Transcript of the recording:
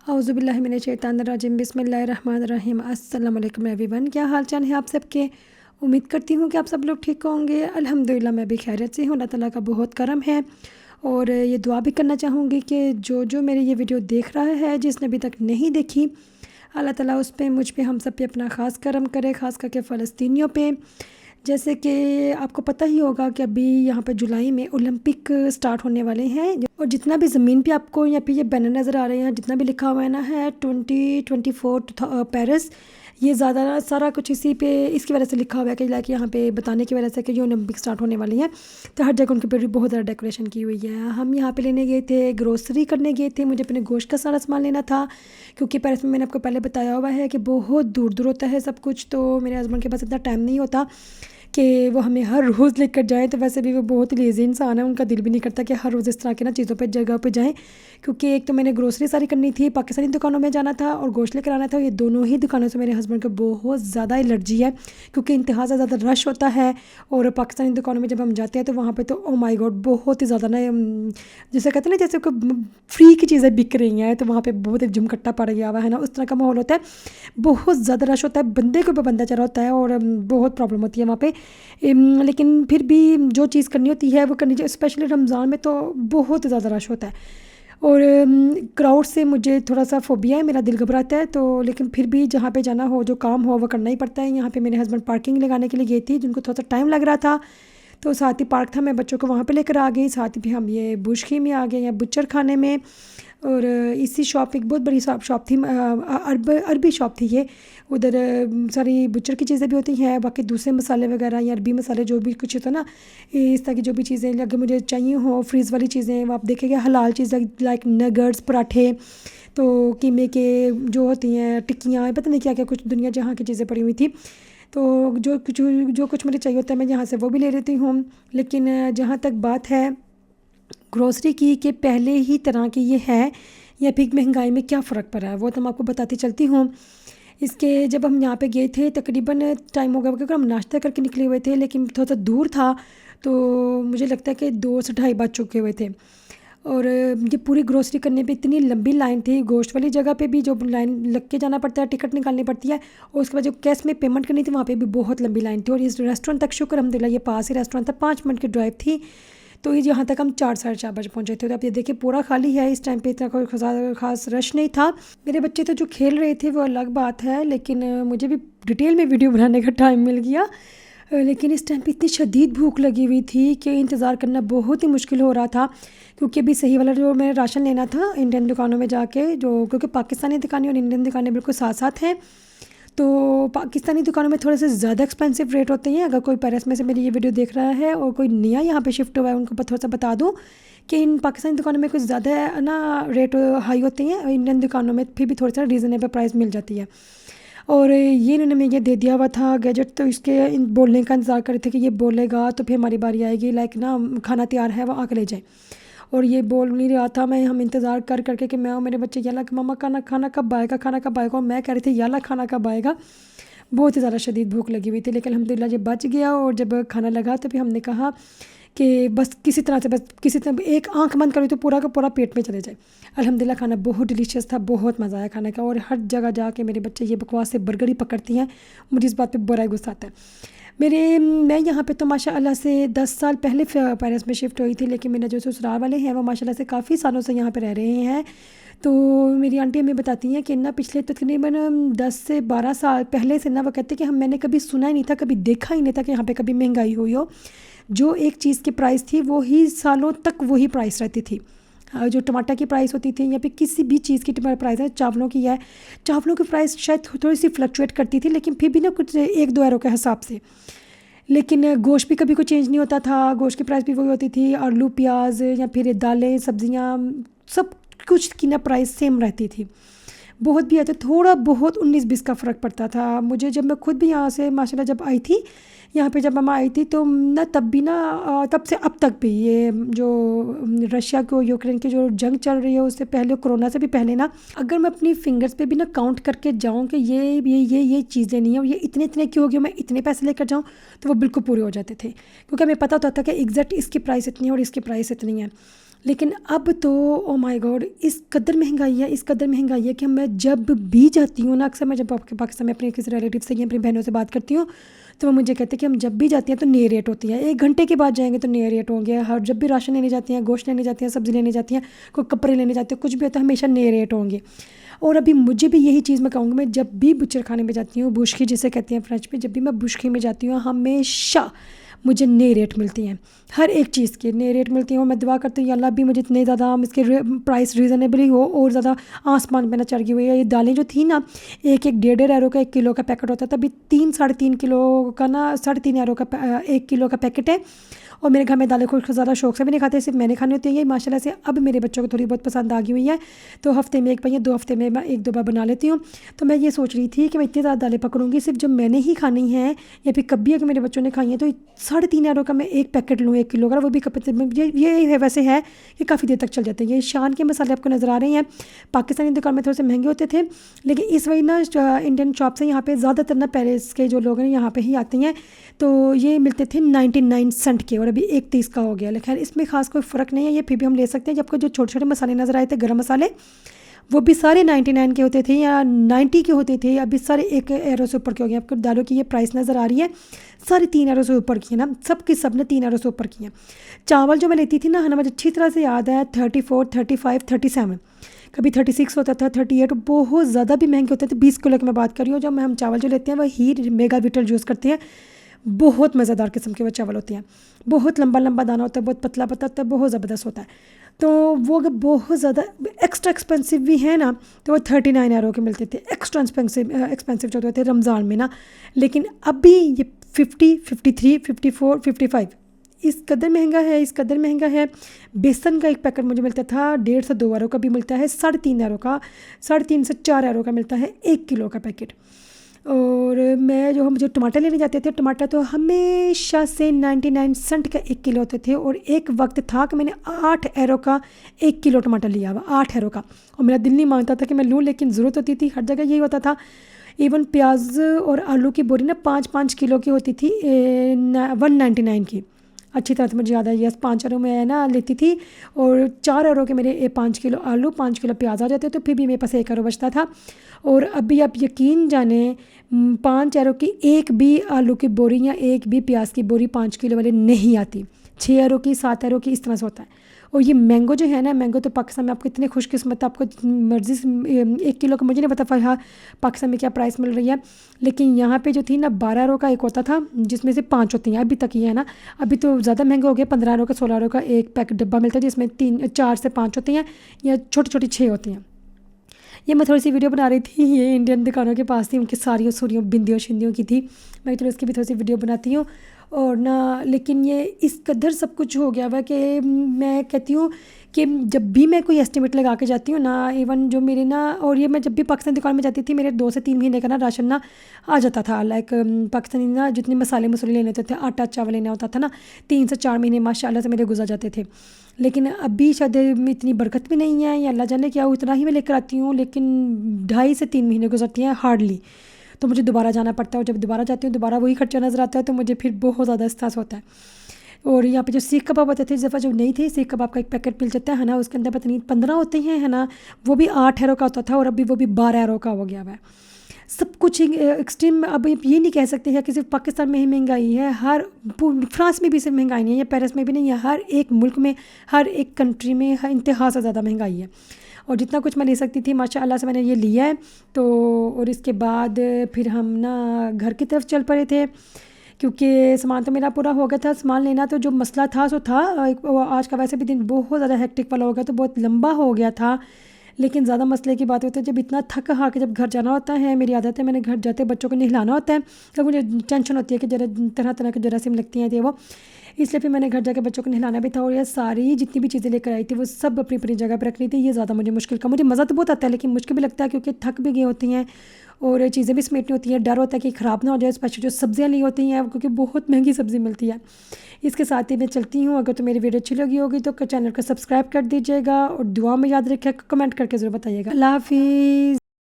औज़ुबिल्लाहि मिनश्शैतानिर्रजीम बिस्मिल्लाहिर्रहमानिर्रहीम। अस्सलाम वालेकुम एवरीवन। क्या हाल चाल है आप सबके? उम्मीद करती हूँ कि आप सब लोग ठीक होंगे। अल्हम्दुलिल्लाह मैं भी खैरियत से हूँ। अल्लाह ताला का बहुत करम है। और ये दुआ भी करना चाहूँगी कि जो मेरी ये वीडियो देख रहा है, जिसने अभी तक नहीं देखी, अल्लाह ताला उस पे, मुझ पे, हम सब पे अपना ख़ास करम करे, ख़ास करके फ़लस्तीनियों पे। जैसे कि आपको पता ही होगा कि अभी यहाँ पे जुलाई में ओलंपिक स्टार्ट होने वाले हैं। और जितना भी ज़मीन पे आपको यहाँ पे ये बैनर नज़र आ रहे हैं, जितना भी लिखा हुआ है ना, है 2024 पेरिस, ये ज़्यादा सारा कुछ इसी पे, इसकी वजह से लिखा हुआ है कि लाइक यहाँ पे बताने की वजह से कि ये ओलंपिक स्टार्ट होने वाली हैं। तो हर जगह उनके ऊपर भी बहुत ज़्यादा डेकोरेशन की हुई है। हम यहाँ पे लेने गए थे, ग्रोसरी करने गए थे। मुझे अपने गोश्त का सारा सामान लेना था, क्योंकि पेरिस में मैंने आपको पहले बताया हुआ है कि बहुत दूर दूर होता है सब कुछ। तो मेरे हस्बैंड के पास इतना टाइम नहीं होता कि वो हमें हर रोज़ लेकर जाएँ। तो वैसे भी वो बहुत लेज़ी इंसान है, उनका दिल भी नहीं करता कि हर रोज़ इस तरह की ना चीज़ों पे, जगह पे जाएँ। क्योंकि एक तो मैंने ग्रोसरी सारी करनी थी, पाकिस्तानी दुकानों में जाना था और गोश्त लेकर आना था। ये दोनों ही दुकानों से मेरे हस्बैंड को बहुत ज़्यादा एलर्जी है, क्योंकि इंतहा से ज़्यादा रश होता है। और पाकिस्तानी दुकानों में जब हम जाते हैं तो वहाँ पे तो ओ माय गॉड बहुत ही ज़्यादा ना, जैसे कहते हैं ना, जैसे कोई फ्री की चीज़ें बिक रही हैं, तो वहाँ पे बहुत एक जमकट्टा पड़ गया हुआ है ना, उस तरह का माहौल होता है। बहुत ज़्यादा रश होता है, बंदे के ऊपर बंदा चढ़ा होता है और बहुत प्रॉब्लम होती है वहाँ पे। लेकिन फिर भी जो चीज़ करनी होती है वो करनी चाहिए। स्पेशली रमज़ान में तो बहुत ज़्यादा रश होता है और क्राउड से मुझे थोड़ा सा फोबिया है, मेरा दिल घबराता है। तो लेकिन फिर भी जहाँ पे जाना हो, जो काम हो, वो करना ही पड़ता है। यहाँ पे मेरे हस्बैंड पार्किंग लगाने के लिए गए थी, जिनको थोड़ा सा टाइम लग रहा था, तो साथ ही पार्क था, मैं बच्चों को वहाँ पे लेकर आ गई। साथ ही भी हम ये बुशखी में आ गए, या बुच्चर खाने में। और इसी शॉप, एक बहुत बड़ी शॉप थी, अरबी शॉप थी ये। उधर सारी बुच्चर की चीज़ें भी होती हैं, बाकी दूसरे मसाले वगैरह या अरबी मसाले जो भी कुछ होता है ना, इस तरह की जो भी चीज़ें अगर मुझे चाहिए हो, फ्रीज़ वाली चीज़ें, वो आप देखेंगे हलाल चीज़ें लाइक नगर्स, पराठे, तो कीमे के जो होती हैं, टिक्कियाँ, पता नहीं क्या क्या कुछ दुनिया जहाँ की चीज़ें पड़ी हुई थी। तो जो कुछ मुझे चाहिए होता है मैं यहाँ से वो भी ले लेती हूँ। लेकिन जहाँ तक बात है ग्रोसरी की, कि पहले ही तरह की ये है या फिर महंगाई में क्या फ़र्क पड़ा है, वो तो मैं आपको बताती चलती हूँ। इसके जब हम यहाँ पे गए थे, तकरीबन टाइम हो गया, क्योंकि हम नाश्ता करके निकले हुए थे, लेकिन थोड़ा सा दूर था, तो मुझे लगता है कि 2 से ढाई बज चुके हुए थे। और ये पूरी ग्रोसरी करने पे इतनी लंबी लाइन थी। गोश्त वाली जगह पे भी जो लाइन लग के जाना पड़ता है, टिकट निकालनी पड़ती है, और उसके बाद जो कैश में पेमेंट करनी थी, वहाँ पे भी बहुत लंबी लाइन थी। और इस रेस्टोरेंट तक शुक्र अल्हम्दुलिल्लाह ये पास ही रेस्टोरेंट था, 5 मिनट की ड्राइव थी। तो ये यहाँ तक हम 4 साढ़े 4 बजे पहुँचे थे। तो आप ये देखिए पूरा खाली है, इस टाइम पे इतना कोई ख़ास रश नहीं था। मेरे बच्चे तो जो खेल रहे थे वो अलग बात है, लेकिन मुझे भी डिटेल में वीडियो बनाने का टाइम मिल गया। लेकिन इस टाइम पे इतनी शदीद भूख लगी हुई थी कि इंतज़ार करना बहुत ही मुश्किल हो रहा था, क्योंकि अभी सही वाला जो मैं राशन लेना था इंडियन दुकानों में जाके, जो क्योंकि पाकिस्तानी दुकानें और इंडियन दुकानें बिल्कुल साथ साथ हैं। तो पाकिस्तानी दुकानों में थोड़े से ज़्यादा एक्सपेंसिव रेट होते हैं। अगर कोई पेरिस में से मेरी ये वीडियो देख रहा है और कोई नया यहाँ पे शिफ्ट हुआ है, उनको थोड़ा सा बता दूँ कि इन पाकिस्तानी दुकानों में कुछ ज़्यादा ना रेट हाई होते हैं, और इंडियन दुकानों में फिर भी थोड़ा सा रीज़नेबल प्राइस मिल जाती है। और ये इन्होंने मुझे दे दिया हुआ था गैजेट, तो इसके बोलने का इंतज़ार कर रहे थे कि ये बोलेगा तो फिर हमारी बारी आएगी, लाइक ना खाना तैयार है, वो आके ले जाए। और ये बोल नहीं रहा था, हम इंतज़ार कर करके कि मैं और मेरे बच्चे, याला मम्मा खाना कब आएगा, खाना कब आएगा, और मैं कह रही थी याला खाना कब आएगा। बहुत ही ज़्यादा शदीद भूख लगी हुई थी, लेकिन अल्हम्दुलिल्लाह जब बच गया और जब खाना लगा तो फिर हमने कहा कि बस किसी तरह एक आंख बंद करी तो पूरा का पूरा पेट में चले जाए। अल्हम्दुलिल्लाह खाना बहुत डिलीशियस था, बहुत मज़ा आया खाने का। और हर जगह जाके मेरे बच्चे ये बकवास से बर्गर ही पकड़ती हैं, मुझे इस बात पे बड़ा गुस्सा आता है। मैं यहाँ पे तो माशाअल्लाह से 10 साल पहले पेरिस में शिफ्ट हुई थी, लेकिन मेरे जो ससुराल वाले हैं वो माशाअल्लाह से काफ़ी सालों से यहाँ पे रह रहे हैं। तो मेरी आंटी हमें बताती हैं कि ना पिछले तकरीबन 10 से 12 साल पहले से ना, वो कहते हैं कि मैंने कभी सुना ही नहीं था, कभी देखा ही नहीं था कि यहाँ पे कभी महंगाई हुई हो। जो एक चीज़ की प्राइस थी वो ही सालों तक वही प्राइस रहती थी। जो टमाटर की प्राइस होती थी या फिर किसी भी चीज़ की प्राइस है, चावलों की है, चावलों की प्राइस शायद थोड़ी सी फ्लक्चुएट करती थी, लेकिन फिर भी ना कुछ 1-2 यूरो के हिसाब से। लेकिन गोश्त भी कभी कोई चेंज नहीं होता था, गोश्त की प्राइस भी वही होती थी। आलू, प्याज या फिर दालें, सब्जियां, सब कुछ की ना प्राइस सेम रहती थी। बहुत भी है तो थोड़ा बहुत 19-20 का फ़र्क पड़ता था। मुझे जब मैं खुद भी यहाँ से माशाल्लाह जब आई थी यहाँ पे जब हम आई थी तो ना तब भी ना तब से अब तक भी ये जो रशिया को यूक्रेन की जो जंग चल रही है उससे पहले, कोरोना से भी पहले ना, अगर मैं अपनी फिंगर्स पे भी ना काउंट करके जाऊँ कि ये चीज़ें नहीं है और ये इतने इतने क्यों हो गई, मैं इतने पैसे लेकर जाऊँ, तो वो बिल्कुल पूरे हो जाते थे, क्योंकि हमें पता होता था कि एग्जैक्ट इसकी प्राइस इतनी है और इसकी प्राइस इतनी है। लेकिन अब तो ओ माय गॉड, इस कदर महंगाई है कि मैं जब भी जाती हूँ ना, अक्सर मैं जब पाकिस्तान में अपने किसी रिलेटिव से या अपनी बहनों से बात करती हूँ तो वो मुझे कहते हैं कि हम जब भी जाते हैं तो नए रेट होती है, 1 घंटे के बाद जाएंगे तो नए रेट होंगे, हर जब भी राशन लेने जाती हैं, गोश्त लेने जाती हैं, सब्ज़ी लेने जाती हैं, कोई कपड़े लेने जाते हैं, कुछ भी होता है, हमेशा नए रेट होंगे। और अभी मुझे भी यही चीज़ मैं कहूँगी, मैं जब भी बुचर खाने में जाती हूँ, बुश्की जिसे कहते हैं फ्रेंच में, जब भी मैं बुश्की में जाती हूँ हमेशा मुझे नए रेट मिलती हैं, हर एक चीज़ के नए रेट मिलती हैं। और मैं दुआ करती हूँ अल्लाह भी मुझे इतने ज़्यादा इसके प्राइस रीज़नेबल हो और ज़्यादा आसमान पे ना चढ़ गई हुई है। ये दालें जो थी ना, एक 1.5 का 1 किलो का पैकेट होता था, अभी 3-3.5 किलो का ना 3.5 यूरो का 1 किलो का पैकेट है। और मेरे घर में दालें कुछ ज़्यादा शौक से भी नहीं खाते, सिर्फ मैंने खानी होती है। ये माशाल्लाह से अब मेरे बच्चों को थोड़ी बहुत पसंद आ गई हुई है, तो हफ्ते में 1 बार या 2 हफ्ते में मैं 1-2 बार बना लेती हूँ। तो मैं ये सोच रही थी कि मैं इतनी ज़्यादा दालें पकड़ूंगी, सिर्फ जब मैंने ही खानी है या फिर कभी अगर मेरे बच्चों ने खाई है तो 3.5 यूरो का मैं एक पैकेट लूँ 1 किलो का, वो भी ये है वैसे है कि काफ़ी देर तक चल जाते हैं। ये शान के मसाले आपको नज़र आ रहे हैं, पाकिस्तानी दुकान में थोड़े से महंगे होते थे, लेकिन इस वही ना इंडियन शॉप से यहाँ पे ज़्यादातर ना पेरिस के जो लोग हैं यहाँ पे ही आते हैं, तो ये मिलते थे 99 सेंट के और अभी 1.30 का हो गया। लेकिन इसमें खास कोई फ़र्क नहीं है, ये फिर भी हम ले सकते हैं। जबकि जो छोटे छोटे मसाले नज़र आए थे गरम मसाले, वो भी सारे 99 के होते थे या 90 के होते थे, अभी सारे 1 यूरो से ऊपर के हो गए। आपको दालों की ये प्राइस नज़र आ रही है, सारे 3 यूरो से ऊपर की है ना, सब ने 3 यूरो से ऊपर की है। चावल जो मैं लेती थी ना मुझे अच्छी तरह से याद है 34, 35, 37, कभी 36 होता था, 38, बहुत ज़्यादा भी महंगे होते थे। 20 किलो की मैं बात कर रही हूँ। जब हम चावल जो लेते हैं वह ही मेगा विटल यूज़ करते हैं, बहुत मज़ेदार किस्म के वो चावल होते हैं, बहुत लंबा लंबा दाना होता है, बहुत पतला पतला होता है, बहुत ज़बरदस्त होता है। तो वो अगर बहुत ज़्यादा एक्स्ट्रा एक्सपेंसिव भी है ना तो वो 39 यूरो के मिलते थे, एक्स्ट्रा एक्सपेंसिव जो होते थे रमज़ान में ना। लेकिन अभी ये 50, 53, 54, 55 इस कदर महंगा है। बेसन का एक पैकेट मुझे मिलता था 1.5 से 2 यूरो का भी मिलता है, 3.5 यूरो का, 3.5 से 4 यूरो का मिलता है 1 किलो का पैकेट। और मैं जो हम जो टमाटर लेने जाते थे, टमाटर तो हमेशा से 99 सेंट का 1 किलो होते थे। और एक वक्त था कि मैंने 8 यूरो का 1 किलो टमाटर लिया हुआ, 8 यूरो का, और मेरा दिल नहीं मांगता था कि मैं लूँ, लेकिन ज़रूरत होती थी, हर जगह यही होता था। इवन प्याज और आलू की बोरी ना 5-5 किलो की होती थी, 199 की, अच्छी तरह से मुझे याद है। यस, 5 यूरो में ना लेती थी और 4 यूरो के मेरे 5 किलो आलू, 5 किलो प्याज आ जाते, तो फिर भी मेरे पास 1 यूरो बचता था। और अभी आप यकीन जाने 5 यूरो की एक भी आलू की बोरी या एक भी प्याज की बोरी 5 किलो वाले नहीं आती, 6 यूरो की, 7 यूरो की, इस तरह से होता है। और ये मैंगो जो है ना, मैंगो तो पाकिस्तान में आपको इतने खुशकिस्मत, आपको मर्जी से 1 किलो का मुझे नहीं पता हाँ पाकिस्तान में क्या प्राइस मिल रही है, लेकिन यहाँ पे जो थी ना 12 यूरो का एक होता था, जिसमें से 5 होती हैं, अभी तक ये है ना। अभी तो ज़्यादा महंगे हो गए, 15 यूरो का, 16 यूरो का एक पैक डब्बा मिलता है, जिसमें 4 से 5 होती हैं या छोटी छोटी 6 होती हैं। ये मैं थोड़ी सी वीडियो बना रही थी, ये इंडियन दुकानों के पास थी, उनकी सारियों सूरियों बिंदियों शिंदियों की थी, मैं चलो इसकी भी थोड़ी सी वीडियो बनाती हूँ। और ना लेकिन ये इस कदर सब कुछ हो गया हुआ कि मैं कहती हूँ कि जब भी मैं कोई एस्टिमेट लगा के जाती हूँ ना, इवन जो मेरे ना, और ये मैं जब भी पाकिस्तानी दुकान में जाती थी, मेरे 2 से 3 महीने का ना राशन ना आ जाता था। लाइक पाकिस्तानी ना जितने मसाले मसूले लेने होते थे, आटा चावल लेना होता था ना, 3 से 4 महीने माशाल्लाह से मेरे गुजर जाते थे। लेकिन अभी शायद इतनी बरकत भी नहीं है या अल्लाह जाने क्या, उतना ही मैं लेकर आती हूँ, लेकिन 2.5 से 3 महीने गुजरती हैं हार्डली, तो मुझे दोबारा जाना पड़ता है। और जब दोबारा जाती हूँ दोबारा वही खर्चा नज़र आता है, तो मुझे फिर बहुत ज़्यादा एहसास होता है। और यहाँ पे जो सीख कबाब होते थे, इस दफ़ा जो नहीं थे, सीख कबाब का एक पैकेट मिल जाता है ना, उसके अंदर पता नहीं 15 होते हैं है ना, वो भी 8 यूरो का होता था और अभी वो भी 12 यूरो का हो गया हुआ है। सब कुछ एक्सट्रीम, अब ये नहीं कह सकते हैं कि सिर्फ पाकिस्तान में ही महंगाई है, हर फ्रांस में भी सिर्फ महंगाई नहीं है, या पेरिस में भी नहीं है, हर एक मुल्क में, हर एक कंट्री में इंतहा से ज़्यादा महंगाई है। और जितना कुछ मैं ले सकती थी माशाल्लाह से मैंने ये लिया है। तो और इसके बाद फिर हम ना घर की तरफ चल पड़े थे, क्योंकि सामान तो मेरा पूरा हो गया था। सामान लेना तो जो मसला था सो था, आज का वैसे भी दिन बहुत ज़्यादा हेक्टिक वाला हो गया, तो बहुत लंबा हो गया था। लेकिन ज़्यादा मसले की बात होती है जब इतना थक हार के जब घर जाना होता है। मेरी आदत है, मैंने घर जाते बच्चों को नहलाना होता है, तो मुझे टेंशन होती है कि जरा तरह तरह के जरासीम लगती हैं थे वो, इसलिए फिर मैंने घर जाके बच्चों को नहलाना भी था। और ये सारी जितनी भी चीज़ें लेकर आई थी वो सब अपनी अपनी जगह पर रखनी थी। ये ज़्यादा मुझे मुश्किल का, मुझे मज़ा तो बहुत आता है लेकिन मुश्किल भी लगता है, क्योंकि थक भी गई होती हैं और चीज़ें भी समेटनी होती हैं, डर होता है कि ख़राब ना हो जाए, स्पेशल जो सब्ज़ियाँ ली होती हैं क्योंकि बहुत महंगी सब्ज़ी मिलती है। इसके साथ ही मैं चलती हूँ। अगर तो मेरी वीडियो अच्छी लगी होगी तो चैनल को सब्सक्राइब कर दीजिएगा और दुआ में याद रखिएगा, कमेंट करके ज़रूर बताइएगा। अल्लाह हाफिज़।